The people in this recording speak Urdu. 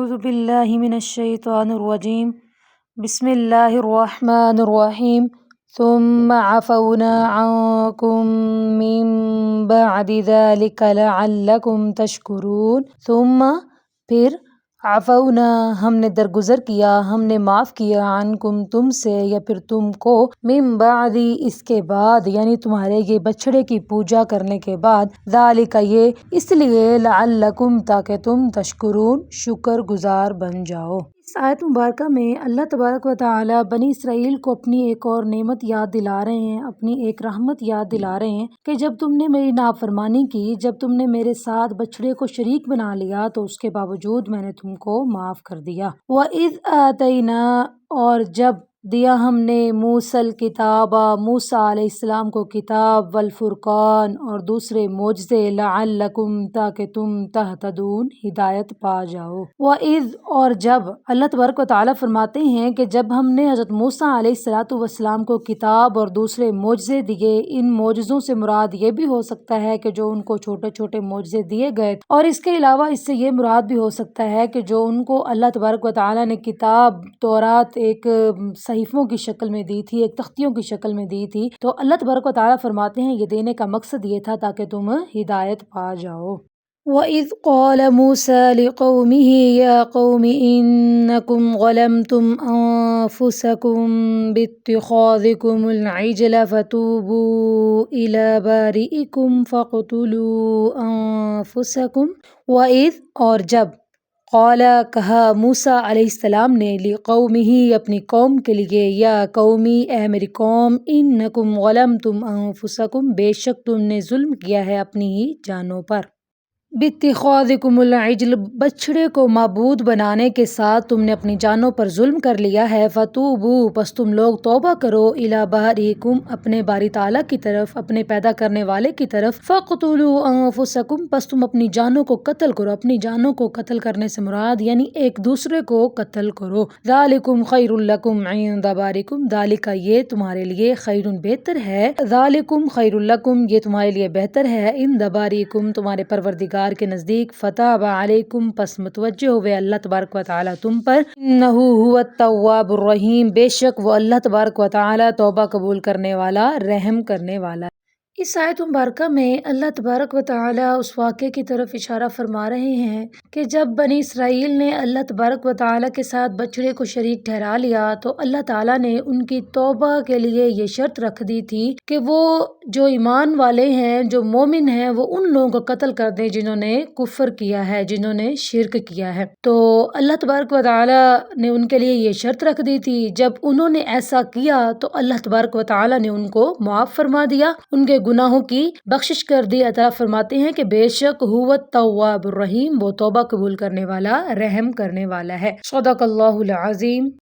اعوذ باللہ من الشیطان الرجیم بسم اللہ الرحمن الرحیم ثم عفونا عنکم من بعد ذلک لعلکم تشکرون ثم پھر عفونا ہم نے درگزر کیا، ہم نے معاف کیا عنکم تم سے یا پھر تم کو، من بعد اس کے بعد یعنی تمہارے یہ بچھڑے کی پوجا کرنے کے بعد، ذالک یہ اس لیے، لعلکم تاکہ تم تشکرون شکر گزار بن جاؤ۔ اس آیت مبارکہ میں اللہ تبارک و تعالی بنی اسرائیل کو اپنی ایک اور نعمت یاد دلا رہے ہیں، اپنی ایک رحمت یاد دلا رہے ہیں کہ جب تم نے میری نافرمانی کی، جب تم نے میرے ساتھ بچڑے کو شریک بنا لیا تو اس کے باوجود میں نے تم کو معاف کر دیا۔ وَإِذْ آتَيْنَا اور جب دیا ہم نے موسیٰ الکتاب موسیٰ علیہ السلام کو کتاب، والفرقان اور دوسرے معجزے، لعلکم تاکہ تم تہتدون ہدایت پا جاؤ۔ وَإِذْ اور جب اللہ تبارک و تعالیٰ فرماتے ہیں کہ جب ہم نے حضرت موسیٰ علیہ السلام کو کتاب اور دوسرے معجزے دیے، ان معجزوں سے مراد یہ بھی ہو سکتا ہے کہ جو ان کو چھوٹے چھوٹے معجزے دیے گئے، اور اس کے علاوہ اس سے یہ مراد بھی ہو سکتا ہے کہ جو ان کو اللہ تبارک و تعالیٰ نے کتاب تورات ایک صحیفوں کی شکل میں دی تھی، ایک تختیوں کی شکل میں دی تھی، تو اللہ تبارک و تعالیٰ فرماتے ہیں یہ دینے کا مقصد یہ تھا تاکہ تم ہدایت پا جاؤ۔ وَإِذْ قَالَ مُوسَىٰ لِقَوْمِهِ يَا قَوْمِ إِنَّكُمْ ظَلَمْتُمْ أَنفُسَكُمْ بِاتِّخَاذِكُمُ الْعِجْلَ فَتُوبُوا إِلَىٰ بَارِئِكُمْ فَاقْتُلُوا أَنفُسَكُمْ۔ وَإِذْ اور جب قال کہا موسیٰ علیہ السلام نے، لقومہ اپنی قوم کے لیے، یا قومی اے میری قوم، انکم ظلمتم انفسکم بے شک تم نے ظلم کیا ہے اپنی ہی جانوں پر، باتخاذکم العجل بچھڑے کو معبود بنانے کے ساتھ تم نے اپنی جانوں پر ظلم کر لیا ہے، فتوبوا پس تم لوگ توبہ کرو، الی بارئکم اپنے باری تعالیٰ کی طرف، اپنے پیدا کرنے والے کی طرف، فاقتلوا انفسکم پس تم اپنی جانوں کو قتل کرو، اپنی جانوں کو قتل کرنے سے مراد یعنی ایک دوسرے کو قتل کرو، ذالکم خیر لکم عند بارئکم ذالک یہ تمہارے لیے خیر بہتر ہے، ذالکم خیر لکم یہ تمہارے لیے بہتر ہے، عند بارئکم تمہارے پروردگار کے نزدیک، فتاب علیکم پس متوجہ ہوئے اللہ تبارک و تعالی تم پر، انہ هو التواب الرحیم بے شک وہ اللہ تبارک و تعالی توبہ قبول کرنے والا، رحم کرنے والا۔ اس آیت مبارکہ میں اللہ تبارک و تعالی اس واقعے کی طرف اشارہ فرما رہے ہیں کہ جب بنی اسرائیل نے اللہ تبارک و تعالی کے ساتھ بچڑے کو شریک ٹھہرا لیا تو اللہ تعالی نے ان کی توبہ کے لیے یہ شرط رکھ دی تھی کہ وہ جو ایمان والے ہیں، جو مومن ہیں، وہ ان لوگوں کو قتل کر دیں جنہوں نے کفر کیا ہے، جنہوں نے شرک کیا ہے۔ تو اللہ تبارک و تعالی نے ان کے لیے یہ شرط رکھ دی تھی، جب انہوں نے ایسا کیا تو اللہ تبارک و تعالی نے ان کو معاف فرما دیا، ان کے گناہوں کی بخشش کر دی۔ عطا فرماتے ہیں کہ بے شک هو التواب الرحیم وہ توبہ قبول کرنے والا، رحم کرنے والا ہے۔ صدق اللہ العظیم۔